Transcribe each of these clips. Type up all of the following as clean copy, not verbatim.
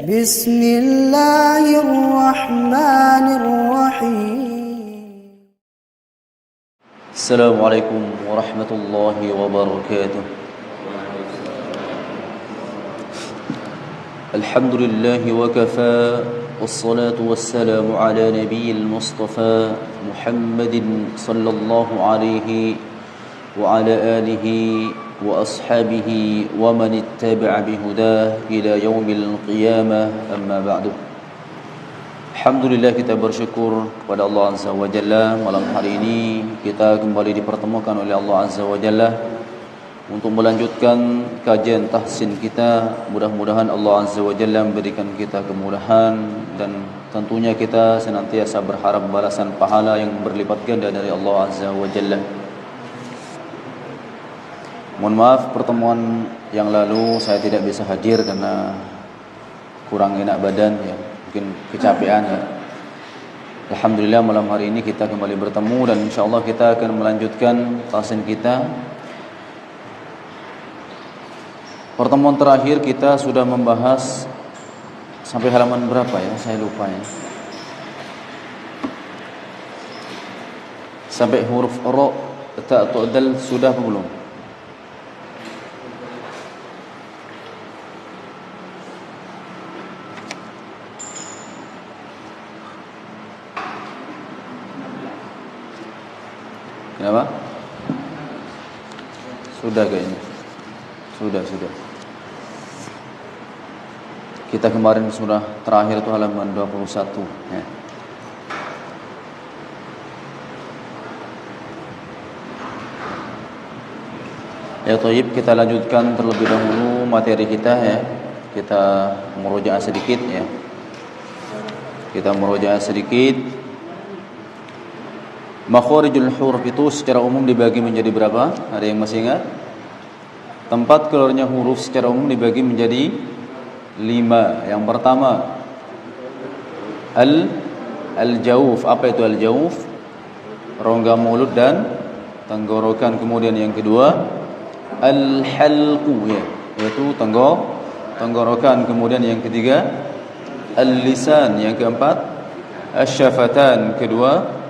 بسم الله الرحمن الرحيم. السلام عليكم ورحمة الله وبركاته. الحمد لله وكفى والصلاة والسلام على نبي المصطفى محمد صلى الله عليه وعلى آله وأصحابه ومن اتبع بهداه إلى يوم القيامة. أما بعد. Alhamdulillah, kita bersyukur kepada Allah Azza wa Jalla. Malam hari ini kita kembali dipertemukan oleh Allah Azza wa Jalla untuk melanjutkan kajian tahsin kita. Mudah-mudahan Allah Azza wa Jalla memberikan kita kemudahan, dan tentunya kita senantiasa berharap balasan pahala yang berlipat ganda dari Allah Azza wa Jalla. Mohon maaf, pertemuan yang lalu saya tidak bisa hadir karena kurang enak badan ya, mungkin kecapean ya. Alhamdulillah, malam hari ini kita kembali bertemu dan insyaallah kita akan melanjutkan tahsin kita. Pertemuan terakhir kita sudah membahas sampai halaman berapa ya? Saya lupa ya. Sampai huruf ra, ta, ta, dal sudah apa belum? Kenapa? Sudah kayaknya. Sudah. Kita kemarin sudah terakhir itu halaman 21 ya. Ya thayyib, kita lanjutkan terlebih dahulu materi kita ya. Kita murojaah sedikit ya. Makharijul huruf itu secara umum dibagi menjadi berapa? Ada yang masih ingat? Tempat keluarnya huruf secara umum dibagi menjadi 5. Yang pertama al-jawf. Apa itu al-jawf? Rongga mulut dan tenggorokan. Kemudian yang kedua al-halqu ya, yaitu tenggorokan. Kemudian yang ketiga al-lisan. Yang keempat asy-syafatan, kedua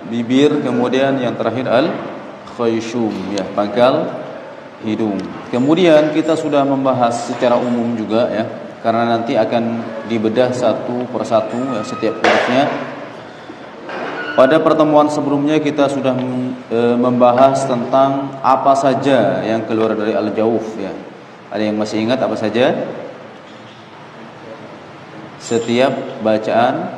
bibir. Kemudian yang terakhir al-khayshum ya, pangkal hidung. Kemudian kita sudah membahas secara umum juga ya, karena nanti akan dibedah satu persatu ya, setiap hurufnya. Pada pertemuan sebelumnya kita sudah membahas tentang apa saja yang keluar dari al-jawf ya. Ada yang masih ingat apa saja? Setiap bacaan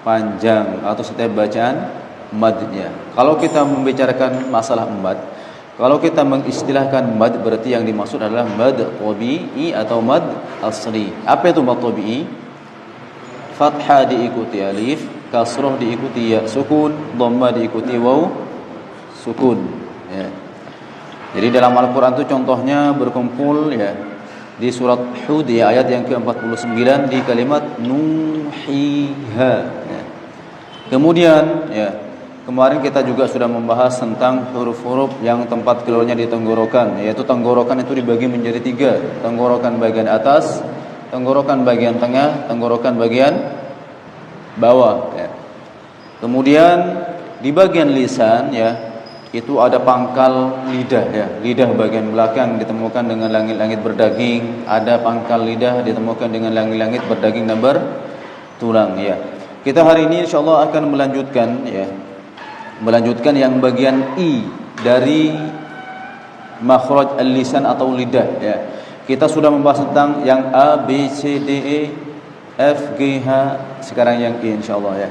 panjang atau setiap bacaan madnya. Kalau kita membicarakan masalah mad, kalau kita mengistilahkan mad, berarti yang dimaksud adalah mad tabi'i atau mad asli. Apa itu mad tabi'i? Fathah diikuti alif, kasrah diikuti ya sukun, dhamma diikuti waw sukun ya. Jadi dalam Al-Qur'an itu contohnya berkumpul ya di surat Hud ya, ayat yang ke-49 di kalimat nuhiha ya. Kemudian ya, kemarin kita juga sudah membahas tentang huruf-huruf yang tempat keluarnya di tenggorokan, yaitu tenggorokan itu dibagi menjadi 3. Tenggorokan bagian atas, tenggorokan bagian tengah, tenggorokan bagian bawah ya. Kemudian di bagian lisan ya, itu ada pangkal lidah ya. Lidah bagian belakang ditemukan dengan langit-langit berdaging, ada pangkal lidah ditemukan dengan langit-langit berdaging dan bertulang ya. Kita hari ini insyaallah akan melanjutkan yang bagian I dari makhraj al-lisan atau lidah ya. Kita sudah membahas tentang yang A, B, C, D, E, F, G, H. Sekarang yang I insyaallah ya.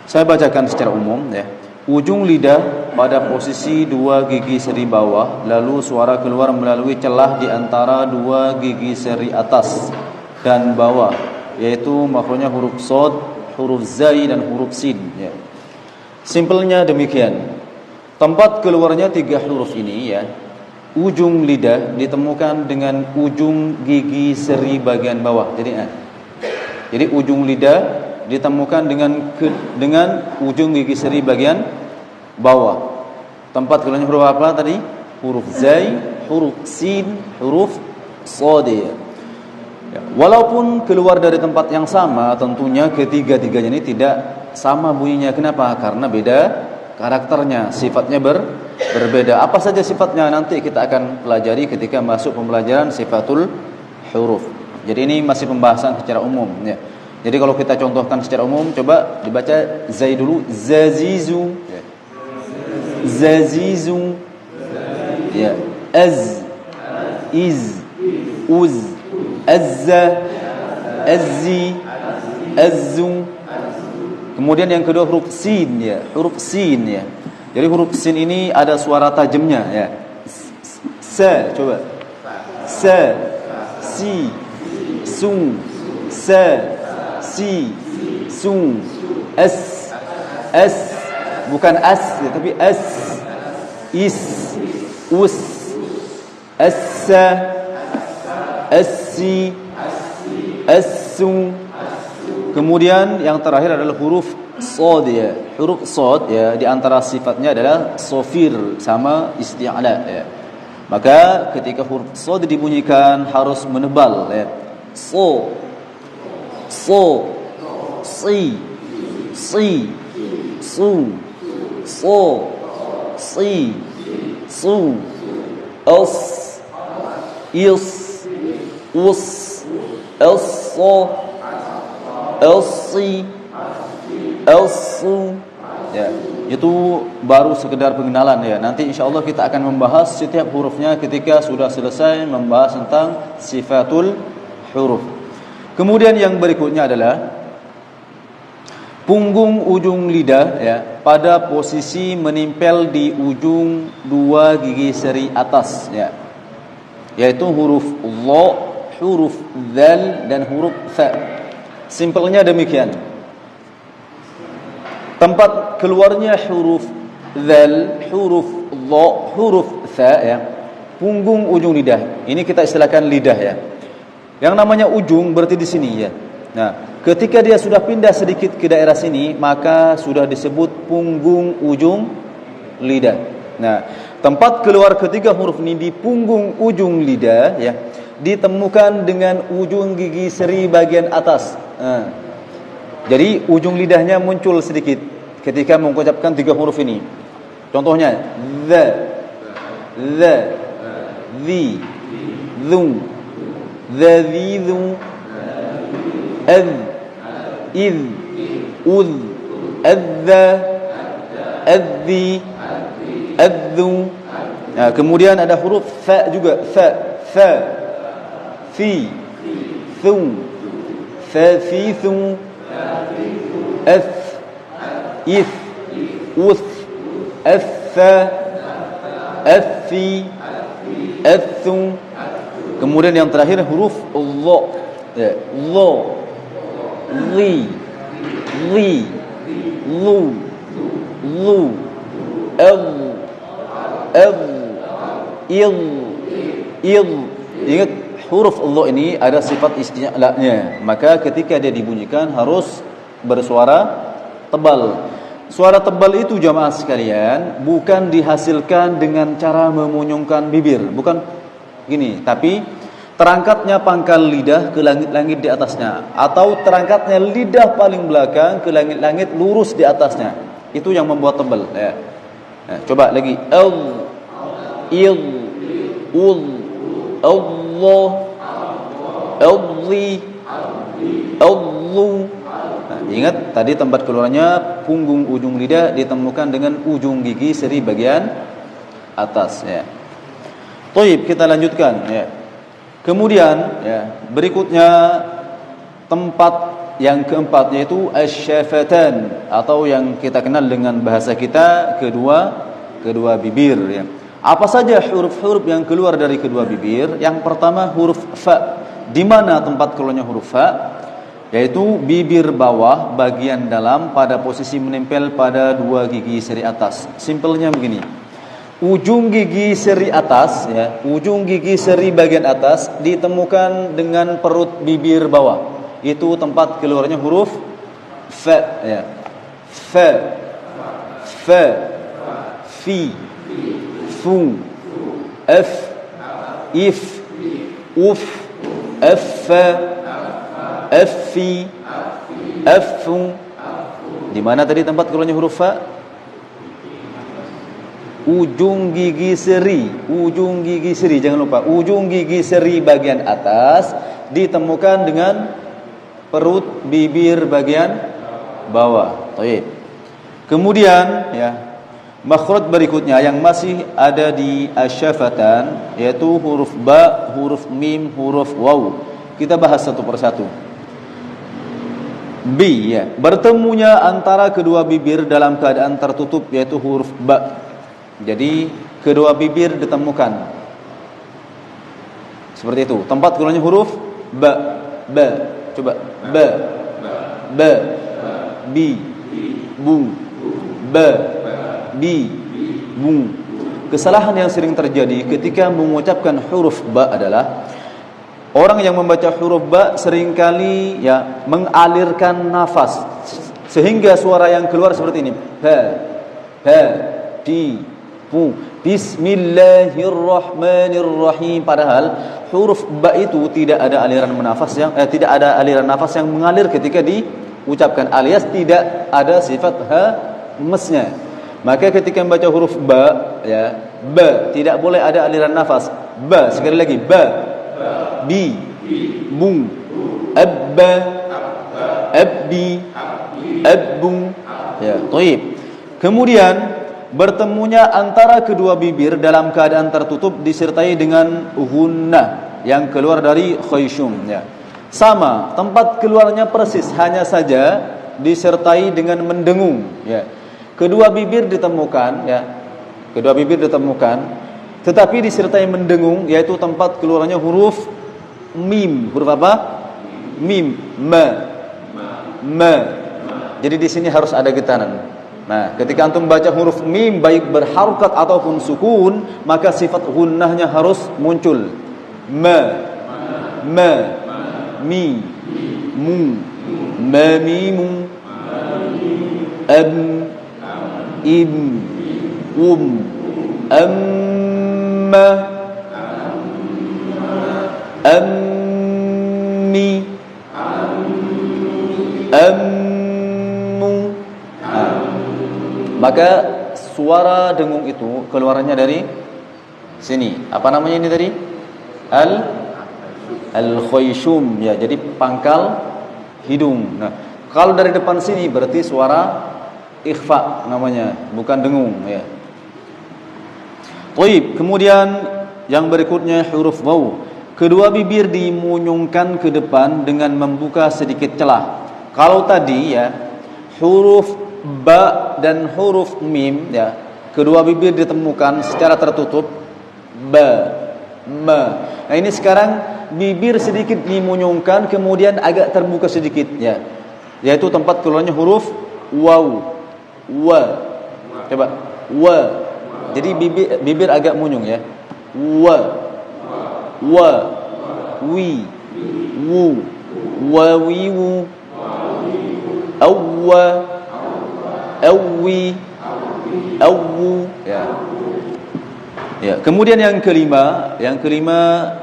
Saya bacakan secara umum ya. Ujung lidah pada posisi 2 gigi seri bawah, lalu suara keluar melalui celah di antara 2 gigi seri atas dan bawah, yaitu makhrajnya huruf shad, huruf zai dan huruf sin ya. Simpelnya demikian. Tempat keluarnya 3 huruf ini ya, ujung lidah ditemukan dengan ujung gigi seri bagian bawah. Jadi ujung lidah ditemukan dengan ujung gigi seri bagian bawah. Tempat keluarnya huruf apa tadi? huruf zai, huruf sin, huruf shad. Ya. Walaupun keluar dari tempat yang sama, tentunya ketiga-tiganya ini tidak sama bunyinya. Kenapa? Karena beda karakternya, sifatnya berbeda. Apa saja sifatnya nanti kita akan pelajari ketika masuk pembelajaran sifatul huruf. Jadi ini masih pembahasan secara umum ya. Jadi kalau kita contohkan secara umum, coba dibaca zai dulu, zazizu ya. Zazizu ya, az, iz, uz, azza, azzi, azzu. Kemudian yang kedua huruf sin ya, huruf sin ya. Jadi huruf sin ini ada suara tajamnya ya. Sa, coba. Sa, si, su, sa, si, su, as, bukan as ya, tapi as, is, us, assa, assi, assu. Kemudian yang terakhir adalah huruf shad ya. Huruf shad ya, di antara sifatnya adalah sofir sama isti'la ya. Maka ketika huruf shad dibunyikan harus menebal ya. So, si, su, so, si, su, os, is, us, elso, elsi, elsu ya. Itu baru sekedar pengenalan ya. Nanti insyaallah kita akan membahas setiap hurufnya ketika sudah selesai membahas tentang sifatul huruf. Kemudian yang berikutnya adalah punggung ujung lidah ya, pada posisi menempel di ujung dua gigi seri atas ya. Yaitu huruf dha, huruf dzal dan huruf tha. Simpelnya demikian. Tempat keluarnya huruf dzal, huruf dha, huruf tha ya, punggung ujung lidah. Ini kita istilahkan lidah ya. Yang namanya ujung berarti di sini ya. Nah, ketika dia sudah pindah sedikit ke daerah sini, maka sudah disebut punggung ujung lidah. Nah, tempat keluar ketiga huruf ini di punggung ujung lidah ya, ditemukan dengan ujung gigi seri bagian atas. Nah, jadi ujung lidahnya muncul sedikit ketika mengucapkan tiga huruf ini. Contohnya the, the, dhu, dhadhidhu, adh, idh, udh, adha, adhi, adhu. Nah, kemudian ada huruf fa juga, fa, fi, thu, thafithu, ath, ith, uth, atha, athi, athu. Kemudian yang terakhir huruf dha ya, dha, li, lu, al, il. Ingat huruf dha ini ada sifat isti'la'nya, maka ketika dia dibunyikan harus bersuara tebal. Suara tebal itu jamaah sekalian bukan dihasilkan dengan cara memunyungkan bibir, bukan gini, tapi terangkatnya pangkal lidah ke langit-langit di atasnya, atau terangkatnya lidah paling belakang ke langit-langit lurus di atasnya. Itu yang membuat tebal ya. Nah, coba lagi al, il, ul, Allah, alli, allu. Nah, ingat tadi tempat keluarnya punggung ujung lidah ditemukan dengan ujung gigi seri bagian atas ya. Baik, kita lanjutkan ya. Kemudian ya, berikutnya tempat yang keempat yaitu asy-syafatan, atau yang kita kenal dengan bahasa kita kedua bibir ya. Apa saja huruf-huruf yang keluar dari kedua bibir? Yang pertama huruf fa. Di mana tempat keluarnya huruf fa? Yaitu bibir bawah bagian dalam pada posisi menempel pada dua gigi seri atas. Simpelnya begini. Ujung gigi seri atas ya, ujung gigi seri bagian atas ditemukan dengan perut bibir bawah. Itu tempat keluarnya huruf fa ya. Fa, fi, fu, F, if, uf, affa, affi, affu. Di mana tadi tempat keluarnya huruf fa? Ujung gigi seri, jangan lupa. Ujung gigi seri bagian atas ditemukan dengan perut bibir bagian bawah. Baik. Kemudian ya, makhraj berikutnya yang masih ada di asyafatan yaitu huruf ba, huruf mim, huruf waw. Kita bahas satu persatu. B ya, bertemunya antara kedua bibir dalam keadaan tertutup yaitu huruf ba. Jadi kedua bibir ditemukan seperti itu. Tempat keluarnya huruf ba. Coba ba, bi, bu, ba, bi, bu. Kesalahan yang sering terjadi ketika mengucapkan huruf ba adalah orang yang membaca huruf ba seringkali ya mengalirkan nafas sehingga suara yang keluar seperti ini. Ha, di, bu. Bismillahirrahmanirrahim. Padahal huruf ba itu tidak ada aliran nafas yang mengalir ketika diucapkan, alias tidak ada sifat mesnya. Maka ketika membaca huruf ba ya, ba tidak boleh ada aliran nafas. Ba, sekali lagi ba, bi, bu, abba, abbi, abbu. Ya, thayyib. Kemudian bertemunya antara kedua bibir dalam keadaan tertutup disertai dengan gunnah yang keluar dari khayshum ya. Sama, tempat keluarnya persis, hanya saja disertai dengan mendengung ya. Kedua bibir ditemukan ya. Kedua bibir ditemukan tetapi disertai mendengung, yaitu tempat keluarnya huruf mim. Huruf apa? Mim, ma. Jadi di sini harus ada getaran. Nah, ketika antum baca huruf mim baik berharokat ataupun sukun, maka sifat gunnahnya harus muncul. Ma, mi, mu, mamimu, am, im, amma, ammi, ammu. Maka suara dengung itu keluarannya dari sini. Apa namanya ini tadi? Al-khayshum ya, jadi pangkal hidung. Nah, kalau dari depan sini berarti suara ikhfa namanya, bukan dengung ya. Baik, kemudian yang berikutnya huruf waw. Kedua bibir dimunyungkan ke depan dengan membuka sedikit celah. Kalau tadi ya huruf ba dan huruf mim ya, kedua bibir ditemukan secara tertutup, ba, ma. Nah, ini sekarang bibir sedikit dimunyungkan kemudian agak terbuka sedikit ya, yaitu tempat keluarnya huruf waw, wa. Coba wa. Jadi bibir agak munyung ya. Wa, wi, wu, wawiwu, awwa, awwi, awwu ya. Ya, kemudian yang kelima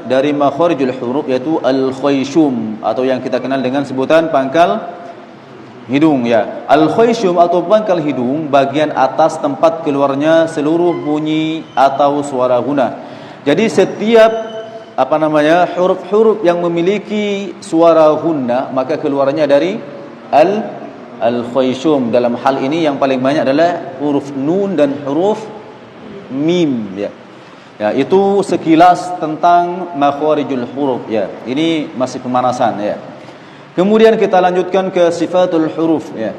dari makharijul huruf yaitu al-khayshum atau yang kita kenal dengan sebutan pangkal hidung ya. Al-khayshum atau pangkal hidung bagian atas tempat keluarnya seluruh bunyi atau suara guna. Jadi setiap huruf-huruf yang memiliki suara guna maka keluarnya dari al-khayshum. Dalam hal ini yang paling banyak adalah huruf nun dan huruf mim ya. Ya, itu sekilas tentang makharijul huruf ya. Ini masih pemanasan ya. Kemudian kita lanjutkan ke sifatul huruf ya.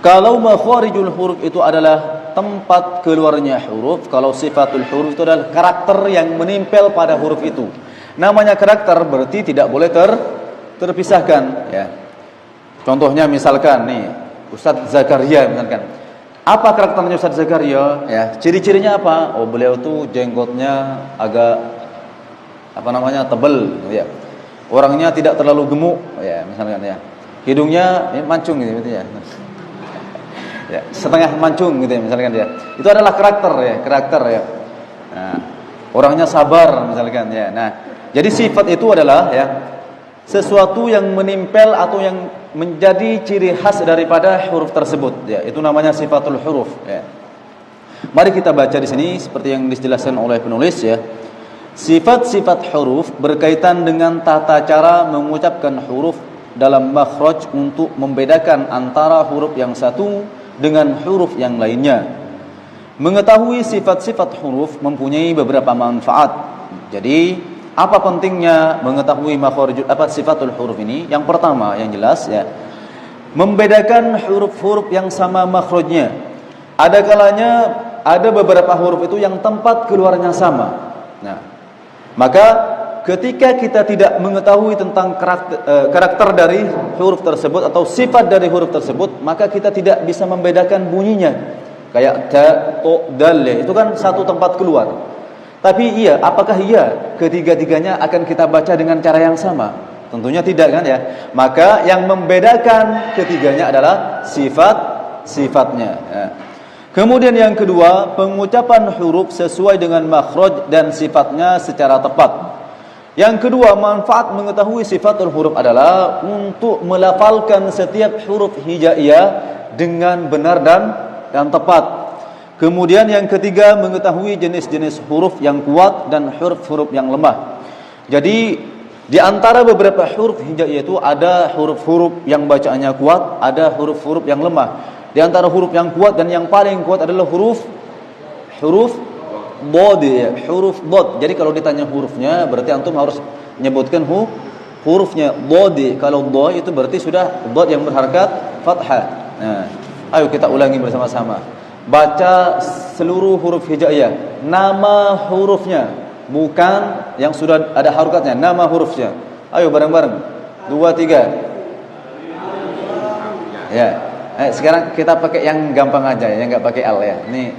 Kalau makharijul huruf itu adalah tempat keluarnya huruf, kalau sifatul huruf itu adalah karakter yang menempel pada huruf itu. Namanya karakter berarti tidak boleh terpisahkan ya. Contohnya misalkan nih Ustadz Zakaria misalkan. Apa karakternya Ustadz Zakaria? Ya, ciri-cirinya apa? Oh, beliau tuh jenggotnya agak tebal ya. Orangnya tidak terlalu gemuk ya, misalkan ya. Hidungnya mancung gitu ya. Ya, setengah mancung gitu ya misalkan ya. Itu adalah karakter ya. Nah, orangnya sabar misalkan ya. Nah, jadi sifat itu adalah ya sesuatu yang menempel atau yang menjadi ciri khas daripada huruf tersebut ya. Itu namanya sifatul huruf ya. Mari kita baca di sini seperti yang dijelaskan oleh penulis ya. Sifat-sifat huruf berkaitan dengan tata cara mengucapkan huruf dalam makhraj untuk membedakan antara huruf yang satu dengan huruf yang lainnya. Mengetahui sifat-sifat huruf mempunyai beberapa manfaat. Jadi, apa pentingnya mengetahui sifatul huruf ini? Yang pertama, yang jelas ya, membedakan huruf-huruf yang sama makhrajnya. Ada kalanya ada beberapa huruf itu yang tempat keluarnya sama. Nah, maka ketika kita tidak mengetahui tentang karakter dari huruf tersebut atau sifat dari huruf tersebut, maka kita tidak bisa membedakan bunyinya. Kayak ta, to, dal, itu kan satu tempat keluar. Tapi apakah ketiga-tiganya akan kita baca dengan cara yang sama? Tentunya tidak kan ya. Maka yang membedakan ketiganya adalah sifat-sifatnya ya. Kemudian yang kedua, pengucapan huruf sesuai dengan makhraj dan sifatnya secara tepat. Yang kedua, manfaat mengetahui sifatul huruf adalah untuk melafalkan setiap huruf hijaiyah dengan benar dan tepat. Kemudian yang ketiga, mengetahui jenis-jenis huruf yang kuat dan huruf-huruf yang lemah. Jadi di antara beberapa huruf hijaiyah itu ada huruf-huruf yang bacaannya kuat, ada huruf-huruf yang lemah. Di antara huruf yang kuat dan yang paling kuat adalah huruf Dod ya, huruf Dod. Jadi kalau ditanya hurufnya, berarti antum harus menyebutkan hurufnya. Dod. Kalau Dod itu berarti sudah Dod yang berharakat fathah. Nah, ayo kita ulangi bersama-sama. Baca seluruh huruf hijaiyah. Nama hurufnya, bukan yang sudah ada harokatnya. Nama hurufnya. Ayo bareng-bareng. 2, 3. Ya. Sekarang kita pakai yang gampang aja ya, yang enggak pakai al ya. Ini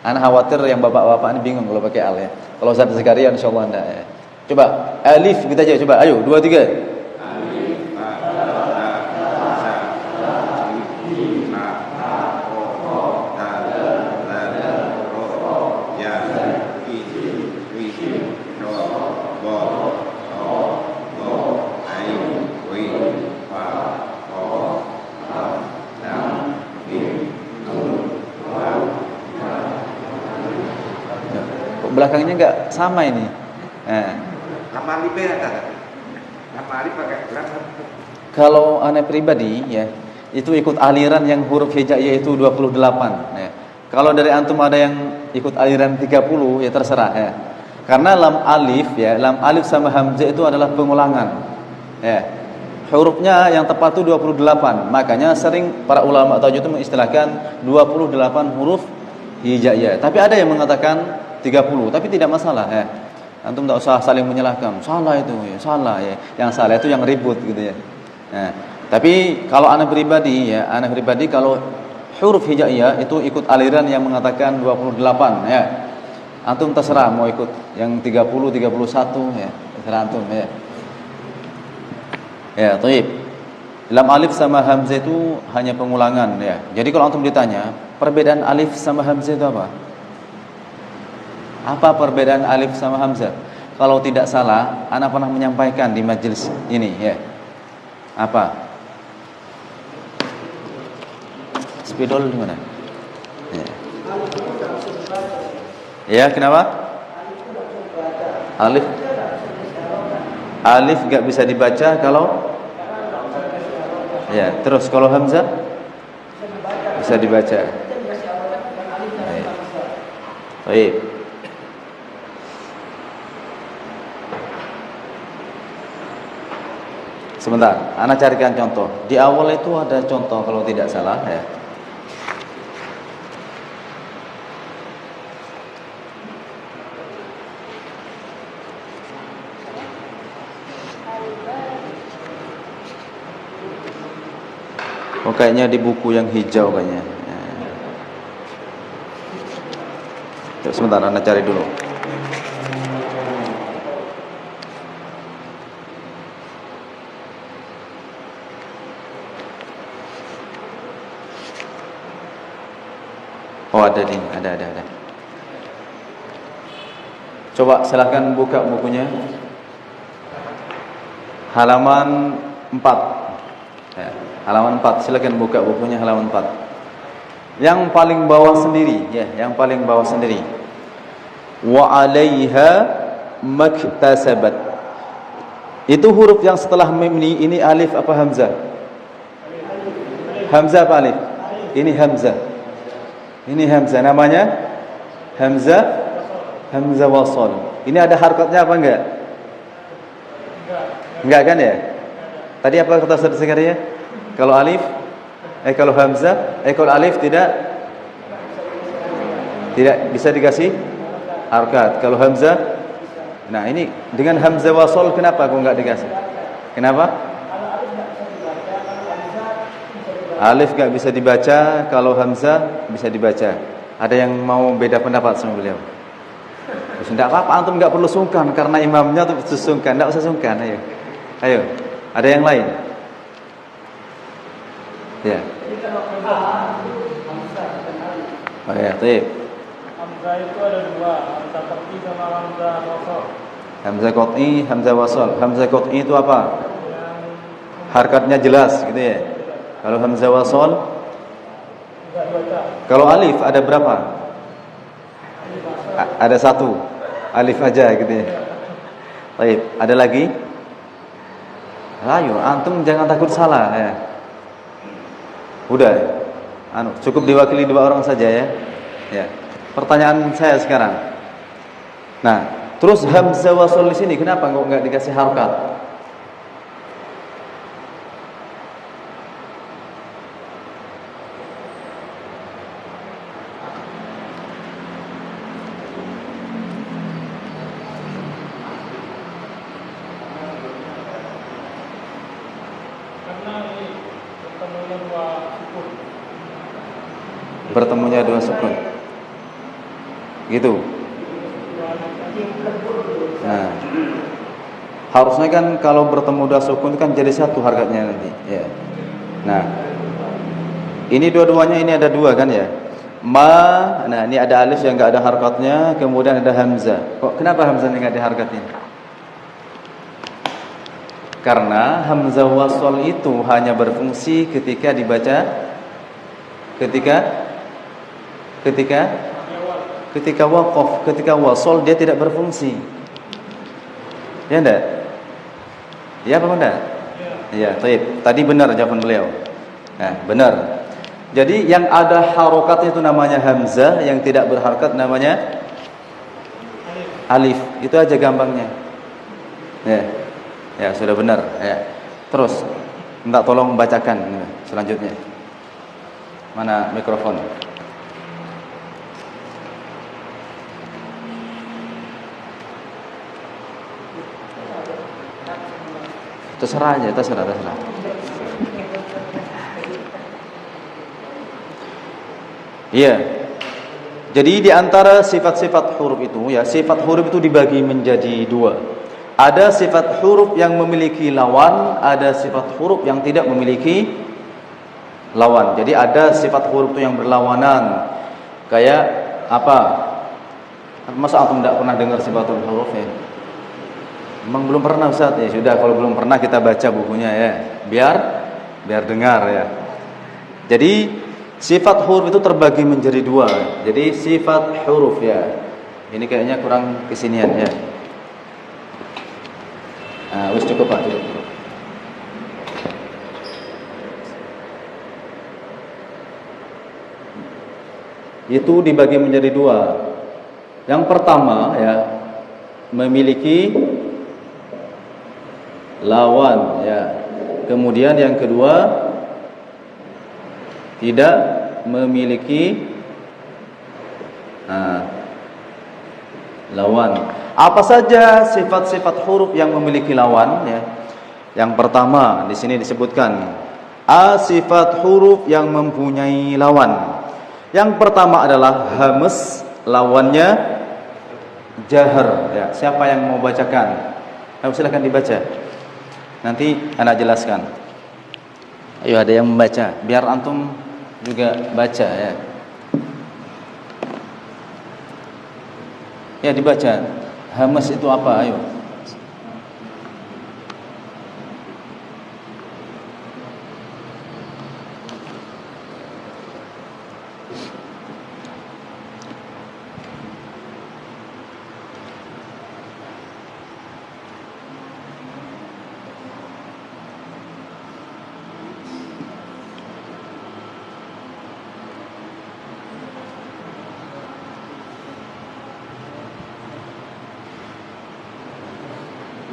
ana khawatir yang bapak-bapak ini bingung kalau pakai al ya. Kalau Ustaz Zakaria insyaallah enggak ya. Coba alif kita aja coba. Ayo 2, 3. Alif ba ta sa jim ha ro dal zal ro ya wi ro bo do ai wi fa o dam mim belakangnya enggak sama ini. Nama alifnya ada. Nama alif pakai berapa? Kalau ana pribadi ya, itu ikut aliran yang huruf hijaiyah itu 28 ya. Kalau dari antum ada yang ikut aliran 30 ya terserah ya. Karena lam alif sama hamzah itu adalah pengulangan. Ya. Hurufnya yang tepat itu 28. Makanya sering para ulama tajwid itu mengistilahkan 28 huruf hijaiyah. Tapi ada yang mengatakan 30, tapi tidak masalah ya. Antum tidak usah saling menyalahkan. Salah itu ya, salah ya. Yang salah itu yang ribut gitu ya. Nah, tapi kalau anak pribadi kalau huruf hijaiyah itu ikut aliran yang mengatakan 28 ya. Antum terserah mau ikut yang 30, 31 ya. Terserah antum ya. Ya, baik. Lam alif sama hamzah itu hanya pengulangan ya. Jadi kalau antum ditanya, perbedaan alif sama hamzah itu apa? Apa perbedaan alif sama hamzah? Kalau tidak salah, ana pernah menyampaikan di majelis ini ya. Apa? Spidol di mana? Ya. Ya, kenapa? Alif enggak bisa dibaca kalau ya, terus kalau hamzah bisa dibaca. Baik. Sebentar, ana carikan contoh. Di awal itu ada contoh kalau tidak salah ya. Oh, kayaknya di buku yang hijau kayaknya. Ya. Sebentar, ana cari dulu. Oh, ada di ini. Ada. Coba silahkan buka bukunya. Halaman 4. Ya, halaman 4. Silakan buka bukunya halaman 4. Yang paling bawah sendiri, ya, yang paling bawah sendiri. Wa 'alaiha maktasabat. Itu huruf yang setelah mim ini alif apa hamzah? Hamzah apa alif? Ini hamzah. Ini hamzah, namanya hamzah wasal. Ini ada harokatnya apa enggak? Enggak kan ya? Tadi apa kata Ustaz Zakaria? Kalau alif, kalau hamzah, kalau alif tidak bisa dikasih harokat. Kalau hamzah, nah ini dengan hamzah wasal kenapa kok enggak dikasih? Kenapa? Alif enggak bisa dibaca, kalau hamzah bisa dibaca. Ada yang mau beda pendapat sama beliau? Tidak apa-apa, antum enggak perlu sungkan karena imamnya tuh sungkan, enggak usah sungkan, Ayo. Ada yang lain? Ya. Oh ya, baik. Hamzah itu ada dua, hamzah qat'i sama hamzah wasal. Hamzah qat'i, hamzah wasal. Hamzah qat'i itu apa? Harkatnya jelas gitu ya. Kalau hamzah wasal, kalau alif ada berapa? Ada satu. Alif aja gitu ya. Baik, ada lagi? Ayo, antum jangan takut salah ya. Udah. Cukup diwakili 2 orang saja ya. Ya. Pertanyaan saya sekarang. Nah, terus hamzah wasal di sini kenapa kok enggak dikasih harokat? Bertemunya dua sukun. Gitu. Nah, harusnya kan kalau bertemu dua sukun kan jadi satu harkatnya nanti, ya. Nah, ini dua-duanya ini ada dua kan ya. Nah ini ada alif yang enggak ada harkatnya, kemudian ada hamzah. Kok kenapa hamzah enggak ada harkatnya? Karena hamzah wasal itu hanya berfungsi ketika dibaca ketika waqaf, ketika wasal dia tidak berfungsi. Ya enggak? Ya apa enggak? Ya, baik. Tadi benar jawaban beliau. Nah, benar. Jadi yang ada harokatnya itu namanya hamzah, yang tidak berharokat namanya alif. Itu aja gampangnya. Ya. Ya, sudah benar. Ya. Terus minta tolong bacakan selanjutnya. Mana mikrofon? Terserah aja, terserah. Iya. Jadi di antara sifat-sifat huruf itu ya, sifat huruf itu dibagi menjadi 2. Ada sifat huruf yang memiliki lawan, ada sifat huruf yang tidak memiliki lawan. Jadi ada sifat huruf itu yang berlawanan. Kayak apa? Masa antum tidak pernah dengar sifat huruf ya? Memang belum pernah Ustaz ya. Sudah, kalau belum pernah kita baca bukunya ya. Biar dengar ya. Jadi sifat huruf itu terbagi menjadi 2. Jadi sifat huruf ya. Ini kayaknya kurang kesinian ya. Nah, wis cukup Pak, cukup. Itu dibagi menjadi 2. Yang pertama ya, memiliki lawan ya. Kemudian yang kedua tidak memiliki lawan. Apa saja sifat-sifat huruf yang memiliki lawan ya? Yang pertama di sini disebutkan sifat huruf yang mempunyai lawan. Yang pertama adalah hamz, lawannya jahar ya. Siapa yang mau bacakan? Silakan dibaca. Nanti anak jelaskan. Ayo, ada yang membaca biar antum juga baca ya. Ya dibaca. Hamas itu apa? Ayo.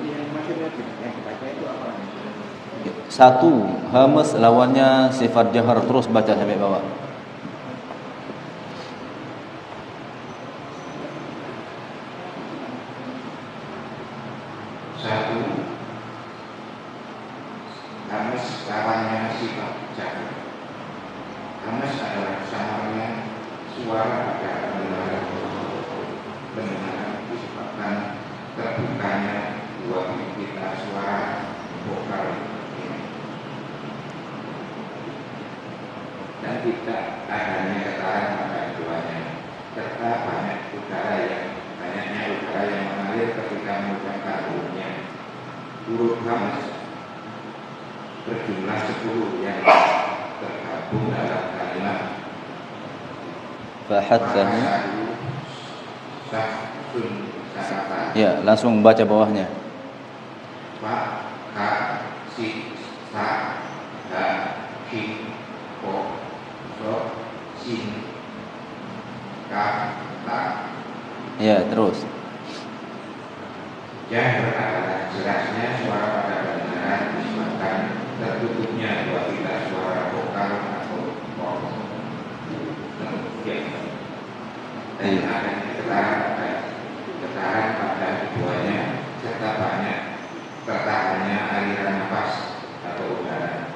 Yang maksudnya yang dibaca itu apa? Satu, hamas lawannya sifat jahar, terus baca sampai bawah. Satu, hamas lawannya sifat jahar. Hamas adalah samarnya suara pada pendengaran disebabkan terbukanya dua pita suara vokal ini, dan tidak adanya getaran pada keduanya, serta banyaknya udara yang mengalir ketika mengucapkan hurufnya. Huruf hamas berjumlah 10 yang tergabung dalam kalimat Fahathahu. sahsun sakata. Ya, langsung baca bawahnya. Fa, ka, si, sa, da, ki, ko, so, sin, ka, ta. Ya, terus. Yang adalah jelasnya suara pada pendengaran disebabkan tertutupnya dua pita suara vokal atau kok. Dan adanya getaran pada keduanya, serta banyak tertahannya aliran nafas atau udara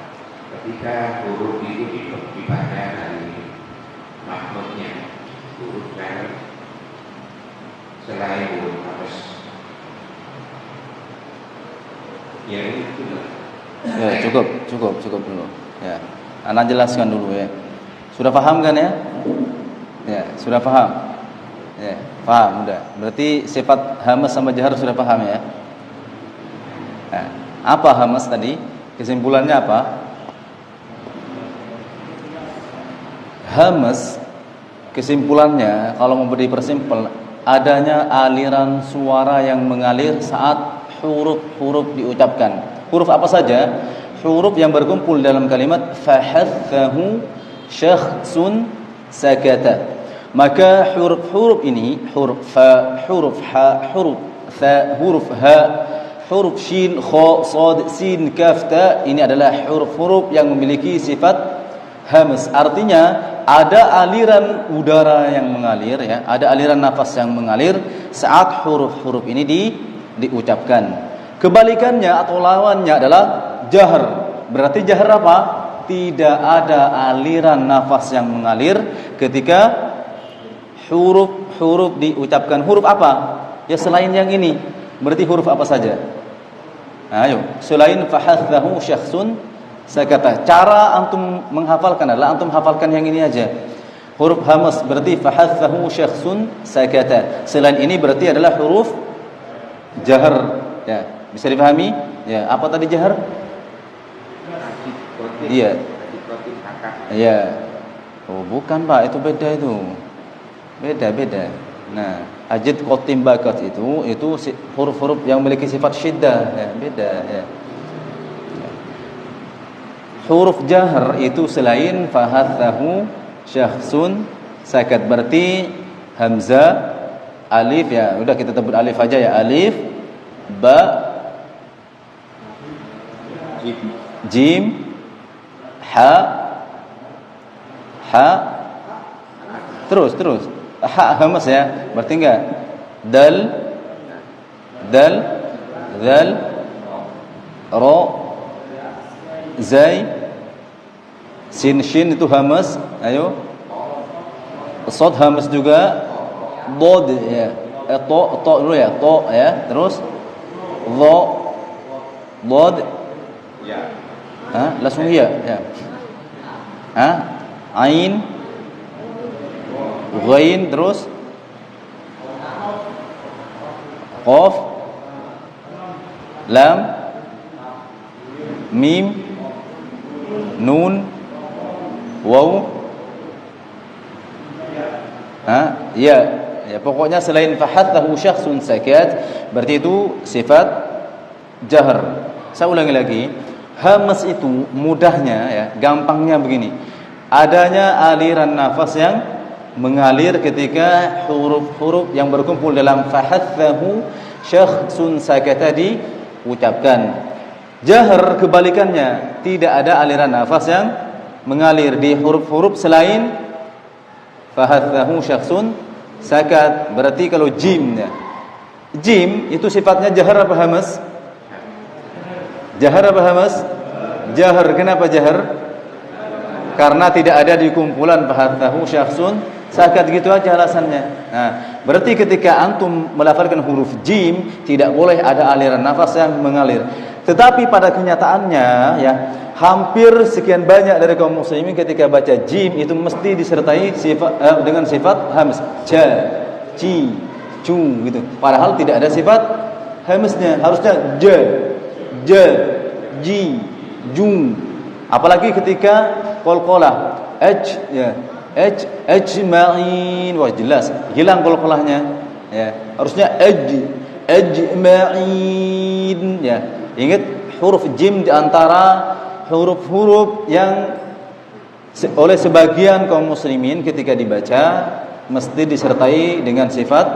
ketika huruf itu dibaca dari makhluknya, huruf dan selain huruf nafas. Ya itu lah. Ya, cukup dulu. Ya. Ana jelaskan dulu ya. Sudah paham kan ya? Ya, sudah paham. Ya, paham udah. Berarti sifat hamas sama jahar sudah paham ya? Nah, apa hamas tadi? Kesimpulannya apa? Hamas kesimpulannya kalau mau dipersimpel, adanya aliran suara yang mengalir saat huruf-huruf diucapkan. Huruf apa saja? Huruf yang berkumpul dalam kalimat fahathahu syakhsun sakata. Maka huruf-huruf ini, huruf fa, huruf ha, huruf tha, huruf ha, huruf shin, kha, sad, sin, kaf, ta, ini adalah huruf-huruf yang memiliki sifat hamas. Artinya ada aliran udara yang mengalir ya, ada aliran nafas yang mengalir saat huruf-huruf ini diucapkan. Kebalikannya atau lawannya adalah jahar. Berarti jahar apa? Tidak ada aliran nafas yang mengalir ketika huruf-huruf diucapkan. Huruf apa? Ya selain yang ini. Berarti huruf apa saja? Ayo, selain fahathahu syakhsun sakata. Cara antum menghafalkan adalah antum hafalkan yang ini aja. Huruf hamas berarti fahathahu syakhsun sakata. Selain ini berarti adalah huruf jahar. Ya, bisa dipahami? Ya, apa tadi jahar? Iya. Iya. Oh, bukan Pak, itu beda itu. Beda. Nah, ajid qatim bakat itu huruf-huruf yang memiliki sifat syiddah ya, beda ya. Huruf jahar itu selain fahathahu syakhsun sakat, berarti hamzah, alif ya, udah kita sebut alif aja ya, alif, ba, jim, ha, terus ha hamas ya, berarti enggak dal, zal, ra, zai, sin, shin itu hamas. Ayo, sad hamas juga, dod ya, to dulu ya, to ya, terus dha, dod ya, langsung ya, ain, ghain, terus qaf, lam, mim, nun, waw, ya. Ya, pokoknya selain fahathahu syakhsun sakat, berarti itu sifat jahr. Saya ulangi lagi, hamas itu mudahnya ya, gampangnya begini. Adanya aliran nafas yang mengalir ketika huruf-huruf yang berkumpul dalam fahathahu syakhsun sakat tadi ucapkan. Jahr kebalikannya, tidak ada aliran nafas yang mengalir di huruf-huruf selain fahathahu syakhsun sakat. Berarti kalau jim ya, jim itu sifatnya jahar apa hamas? Jahar apa hamas? Jahar. Kenapa jahar? Karena tidak ada di kumpulan fahathahu syakhsun sakat, gitu aja alasannya. Nah, berarti ketika antum melafalkan huruf jim tidak boleh ada aliran nafas yang mengalir. Tetapi pada kenyataannya ya, hampir sekian banyak dari kaum muslimin ketika baca jim itu mesti disertai sifat dengan sifat hamas, ja, ji, ju gitu. Padahal tidak ada sifat hamasnya, harusnya ja, ja, ji, ju. Apalagi ketika qalqalah, ya, ajma'in, wah jelas hilang qalqalahnya ya. Harusnya ajma'in ya. Ingat huruf jim di antara huruf-huruf yang oleh sebagian kaum muslimin ketika dibaca mesti disertai dengan sifat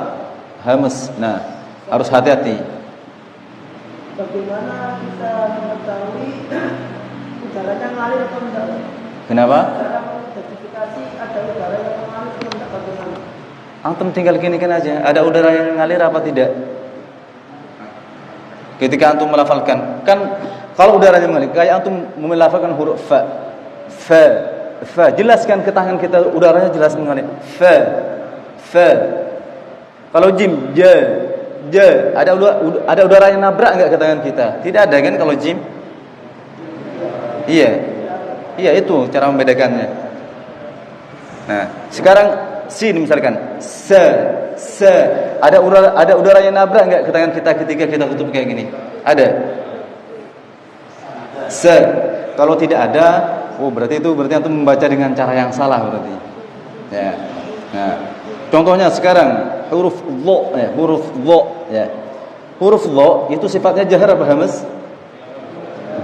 hamas. Nah, harus hati-hati. Bagaimana bisa mengetahui udaranya ngalir atau enggak? Kenapa? Cara mengidentifikasi ada udara yang mengalir atau enggak, bagaimana? Antum tinggal gini-gini aja, ada udara yang ngalir apa tidak? Ketika antum melafalkan, kan kalau udaranya mengalir, kayak antum melafalkan huruf fa, jelaskan ke tangan kita udaranya jelas mengalir. Fa. Kalau jim, ja, ada udara yang nabrak enggak ke tangan kita? Tidak ada kan kalau jim? Iya, itu cara membedakannya. Nah, sekarang sin misalkan, ada udara yang nabrak enggak ke tangan kita ketika kita tutup kayak gini? Ada. Kalau tidak ada, berarti antum membaca dengan cara yang salah berarti. Ya. Nah, contohnya sekarang huruf dha ya, Huruf dha itu sifatnya jahar apa hamas?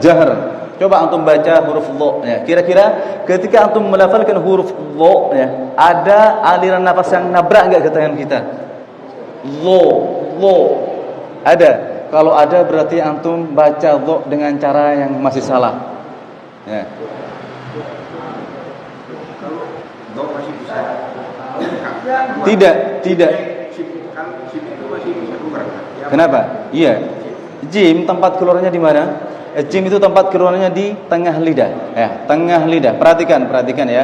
Jahar. Coba antum baca huruf dha ya. Kira-kira ketika antum melafalkan huruf dha ya, ada aliran nafas yang nabrak enggak ke tangan kita? Dha. Ada. Kalau ada berarti antum baca dha dengan cara yang masih salah. Ya. Kalau dha masih bisa. Tidak. Kan jim itu masih bisa keluar. Ya, kenapa? Iya. Jim tempat keluarnya di mana? Jim itu tempat keluarnya di tengah lidah. Ya, tengah lidah. Perhatikan ya.